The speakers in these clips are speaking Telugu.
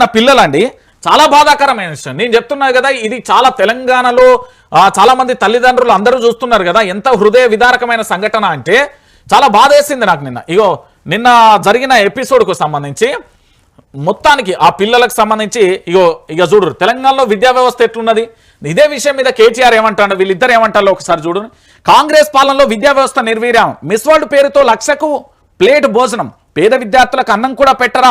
నిన్న పిల్లలండి చాలా బాధాకరమైన విషయం. నేను చెప్తున్నా కదా, ఇది చాలా తెలంగాణలో చాలా మంది తల్లిదండ్రులు అందరూ చూస్తున్నారు కదా, ఎంత హృదయ విదారకమైన సంఘటన అంటే చాలా బాధేసింది నాకు. నిన్న జరిగిన ఎపిసోడ్కు సంబంధించి మొత్తానికి ఆ పిల్లలకు సంబంధించి ఇక చూడు తెలంగాణలో విద్యా వ్యవస్థ ఎట్లున్నది. ఇదే విషయం మీద కేటీఆర్ ఏమంటాడు, వీళ్ళిద్దరు ఏమంటారో ఒకసారి చూడు. కాంగ్రెస్ పాలనలో విద్యా వ్యవస్థ నిర్వీర్యం, మిస్ వరల్డ్ పేరుతో 1,00,000కు ప్లేట్ భోజనం, పేద విద్యార్థులకు అన్నం కూడా పెట్టరా,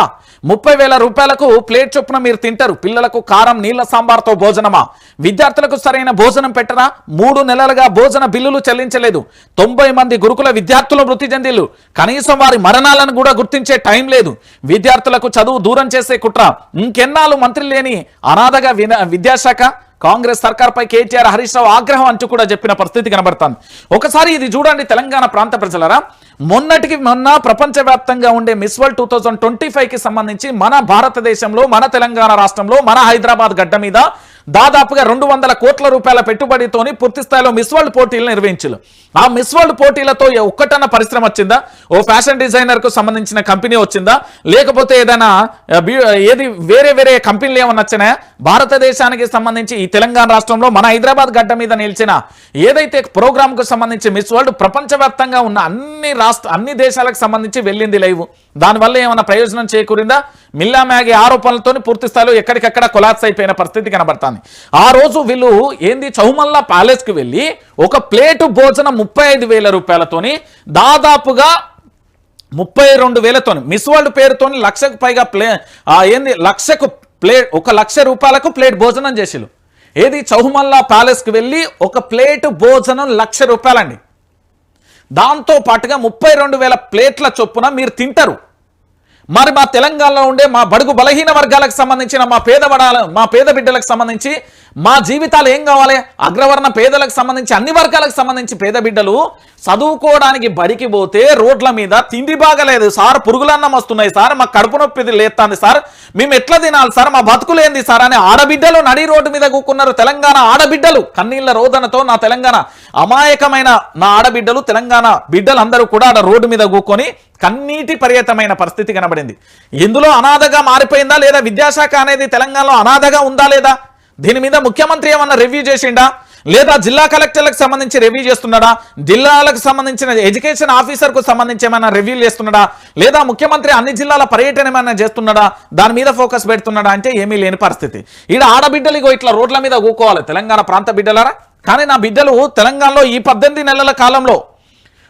30,000 రూపాయలకు ప్లేట్ చొప్పున మీరు తింటారు, పిల్లలకు కారం నీళ్ల సాంబార్తో భోజనమా, విద్యార్థులకు సరైన భోజనం పెట్టరా, 3 నెలలుగా భోజన బిల్లులు చెల్లించలేదు, 90 మంది గురుకుల విద్యార్థులు మృతి చెందిల్లు, కనీసం వారి మరణాలను కూడా గుర్తించే టైం లేదు, విద్యార్థులకు చదువు దూరం చేసే కుట్ర, ఇంకెన్నాళ్ళు మంత్రి లేని అనాథగా విద్యాశాఖ, కాంగ్రెస్ సర్కార్పై కేటీఆర్ హరీష్ రావు ఆగ్రహం అంటూ కూడా చెప్పిన పరిస్థితి కనబడుతుంది. ఒకసారి ఇది చూడండి తెలంగాణ ప్రాంత ప్రజలరా, మొన్న ప్రపంచవ్యాప్తంగా ఉండే మిస్ వరల్డ్ 2025కి సంబంధించి మన భారతదేశంలో, మన తెలంగాణ రాష్ట్రంలో, మన హైదరాబాద్ గడ్డ మీద దాదాపుగా 200 కోట్ల రూపాయల పెట్టుబడితోని పూర్తి స్థాయిలో మిస్ వరల్డ్ పోటీలు నిర్వహించారు. ఆ మిస్ వరల్డ్ పోటీలతో ఒక్కటన్న పరిశ్రమ వచ్చిందా, ఓ ఫ్యాషన్ డిజైనర్ కు సంబంధించిన కంపెనీ వచ్చిందా, లేకపోతే ఏదైనా వేరే కంపెనీలు ఏమన్నా వచ్చినాయా? భారతదేశానికి సంబంధించి ఈ తెలంగాణ రాష్ట్రంలో మన హైదరాబాద్ గడ్డ మీద నిలిచిన ఏదైతే ప్రోగ్రామ్ కు సంబంధించి మిస్ వరల్డ్ ప్రపంచవ్యాప్తంగా ఉన్న అన్ని దేశాలకు సంబంధించి వెళ్ళింది లైవ్, దానివల్ల ఏమైనా ప్రయోజనం చేకూరిందా? మిల్లా మ్యాగీ ఆరోపణలతో పూర్తి స్థాయిలో ఎక్కడికక్కడ కొలాప్స్ అయిపోయిన పరిస్థితి కనబడుతుంది. ఆ రోజు వీళ్ళు చౌమల్లా ప్యాలెస్ కు వెళ్ళి ఒక ప్లేటు భోజనం 35,000 రూపాయలతోని దాదాపుగా 32,000తోని మిస్ వరల్డ్ పేరుతోని 1,00,000కు పైగా 1,00,000కు ప్లేట్, 1,00,000 రూపాయలకు ప్లేట్ భోజనం చేసిలు. చౌమల్లా ప్యాలెస్ కు వెళ్ళి ఒక ప్లేటు భోజనం 1,00,000 రూపాయలండి. దాంతో పాటుగా 32,000 ప్లేట్ల చొప్పున మీరు తింటారు. మరి మా తెలంగాణలో ఉండే మా బడుగు బలహీన వర్గాలకు సంబంధించిన మా పేద బిడ్డలకు సంబంధించి మా జీవితాలు ఏం కావాలి? అగ్రవర్ణ పేదలకు సంబంధించి అన్ని వర్గాలకు సంబంధించి పేద బిడ్డలు చదువుకోవడానికి బడికి పోతే రోడ్ల మీద తిండి బాగలేదు సార్, పురుగులన్నం వస్తున్నాయి సార్, మా కడుపు నొప్పి లేస్తుంది సార్, మేము ఎట్లా తినాలి సార్, మా బతుకులేంది సార్ అని ఆడబిడ్డలు నడి రోడ్డు మీద కూకున్నారు. తెలంగాణ ఆడబిడ్డలు కన్నీళ్ల రోదనతో నా తెలంగాణ అమాయకమైన నా ఆడబిడ్డలు, తెలంగాణ బిడ్డలందరూ కూడా ఆడ రోడ్డు మీద కూకొని కన్నీటి పర్యతమైన పరిస్థితి కనబడింది. ఇందులో అనాథగా మారిపోయిందా లేదా? విద్యాశాఖ అనేది తెలంగాణలో అనాథగా ఉందా లేదా? దీని మీద ముఖ్యమంత్రి ఏమన్నా రివ్యూ చేసిండా లేదా? జిల్లా కలెక్టర్లకు సంబంధించి రివ్యూ చేస్తున్నాడా? జిల్లాలకు సంబంధించిన ఎడ్యుకేషన్ ఆఫీసర్కు సంబంధించి ఏమైనా రివ్యూలు చేస్తున్నాడా? లేదా ముఖ్యమంత్రి అన్ని జిల్లాల పర్యటన ఏమైనా చేస్తున్నాడా? దాని మీద ఫోకస్ పెడుతున్నాడా అంటే ఏమీ లేని పరిస్థితి. ఈడ ఆడబిడ్డలు ఇట్లా రోడ్ల మీద కూకోవాలి తెలంగాణ ప్రాంత బిడ్డలారా. కానీ నా బిడ్డలు తెలంగాణలో ఈ 18 నెలల కాలంలో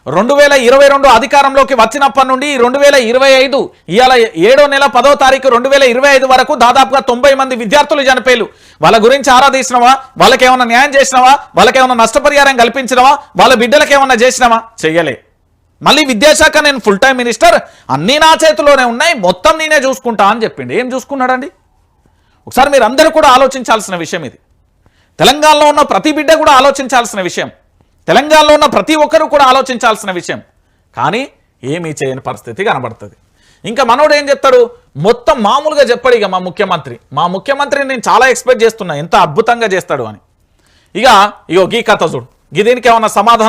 2022 అధికారంలోకి వచ్చినప్పటి నుండి 2025 ఇవాళ 7వ నెల 10వ తారీఖు 2025 వరకు దాదాపుగా 90 మంది విద్యార్థులు చనిపోయారు. వాళ్ళ గురించి ఆరాధించినవా? వాళ్ళకి ఏమైనా న్యాయం చేసినవా? వాళ్ళకి ఏమైనా నష్టపరిహారం కల్పించినవా? వాళ్ళ బిడ్డలకు ఏమైనా చేసినవా? చెయ్యలే. మళ్ళీ విద్యాశాఖ నేను ఫుల్ టైం మినిస్టర్, అన్నీ నా చేతిలోనే ఉన్నాయి, మొత్తం నేనే చూసుకుంటా అని చెప్పిండు. ఏం చూసుకున్నాడండి? ఒకసారి మీరు అందరూ కూడా ఆలోచించాల్సిన విషయం ఇది. తెలంగాణలో ఉన్న ప్రతి బిడ్డ కూడా ఆలోచించాల్సిన విషయం, తెలంగాణలో ఉన్న ప్రతి ఒక్కరూ కూడా ఆలోచించాల్సిన విషయం. కానీ ఏమీ చేయని పరిస్థితి కనబడుతుంది. ఇంకా మనోడు ఏం చెప్తాడు? మొత్తం మామూలుగా చెప్పాడు. ఇక మా ముఖ్యమంత్రిని నేను చాలా ఎక్స్పెక్ట్ చేస్తున్నా ఎంత అద్భుతంగా చేస్తాడు అని. ఇగో ఈ కథ చూడు, దీనికి ఏమన్నా సమాధానం